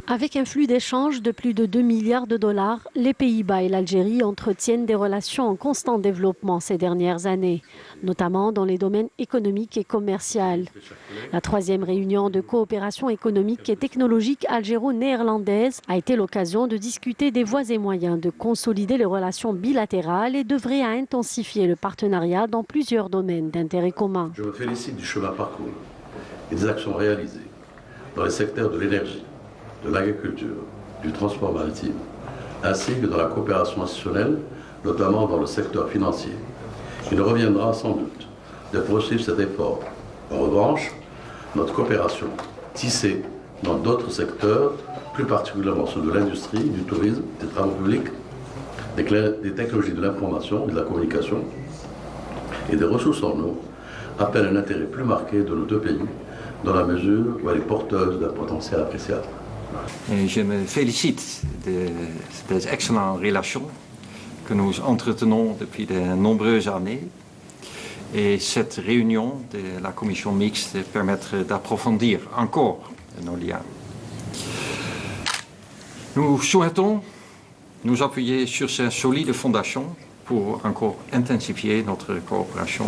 Avec un flux d'échanges de plus de 2 milliards de dollars, les Pays-Bas et l'Algérie entretiennent des relations en constant développement ces dernières années, notamment dans les domaines économiques et commerciaux. La troisième réunion de coopération économique et technologique algéro-néerlandaise a été l'occasion de discuter des voies et moyens de consolider les relations bilatérales et d'œuvrer à intensifier le partenariat dans plusieurs domaines d'intérêt commun. Je me félicite du chemin parcouru et des actions réalisées dans les secteurs de l'énergie, de l'agriculture, du transport maritime, ainsi que dans la coopération institutionnelle, notamment dans le secteur financier. Il reviendra sans doute de poursuivre cet effort. En revanche, notre coopération tissée dans d'autres secteurs, plus particulièrement ceux de l'industrie, du tourisme, des travaux publics, des technologies de l'information et de la communication et des ressources en eau, appelle un intérêt plus marqué de nos deux pays, dans la mesure où elle est porteuse d'un potentiel appréciable. Et je me félicite des excellentes relations que nous entretenons depuis de nombreuses années. Et cette réunion de la commission mixte permettra d'approfondir encore nos liens. Nous souhaitons nous appuyer sur ces solides fondations pour encore intensifier notre coopération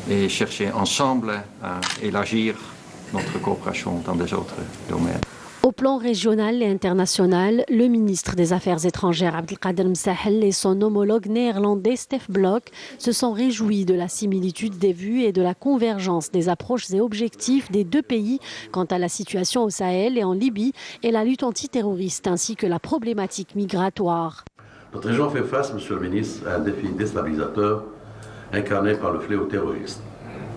et chercher ensemble à élargir notre coopération dans des autres domaines. Au plan régional et international, le ministre des Affaires étrangères Abdelkader Msahel et son homologue néerlandais Stef Blok se sont réjouis de la similitude des vues et de la convergence des approches et objectifs des deux pays quant à la situation au Sahel et en Libye et la lutte antiterroriste ainsi que la problématique migratoire. Notre région fait face, Monsieur le ministre, à un défi déstabilisateur incarné par le fléau terroriste.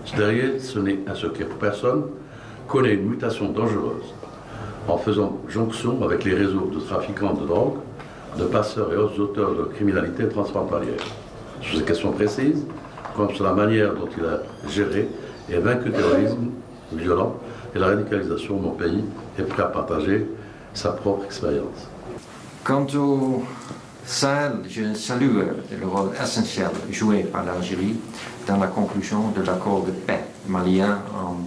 Ce n'est un secret pour personne, connaît une mutation dangereuse en faisant jonction avec les réseaux de trafiquants de drogue, de passeurs et autres auteurs de criminalité transfrontalière. Sur ces questions précises, comme sur la manière dont il a géré et vaincu le terrorisme violent et la radicalisation, mon pays est prêt à partager sa propre expérience. Quant au Sahel, je salue le rôle essentiel joué par l'Algérie dans la conclusion de l'accord de paix malien en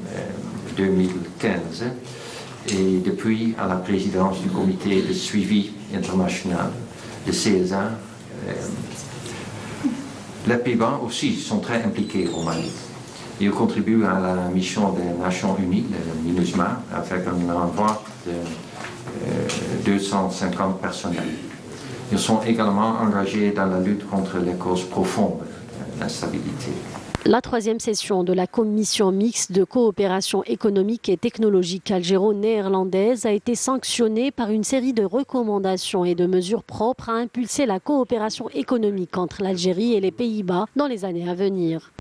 2015 et depuis à la présidence du comité de suivi international de CESA. Les Pays-Bas aussi sont très impliqués au Mali. Ils contribuent à la mission des Nations Unies, le MINUSMA, avec un envoi de 250 personnels. Ils sont également engagés dans la lutte contre les causes profondes de l'instabilité. La troisième session de la commission mixte de coopération économique et technologique algéro-néerlandaise a été sanctionnée par une série de recommandations et de mesures propres à impulser la coopération économique entre l'Algérie et les Pays-Bas dans les années à venir.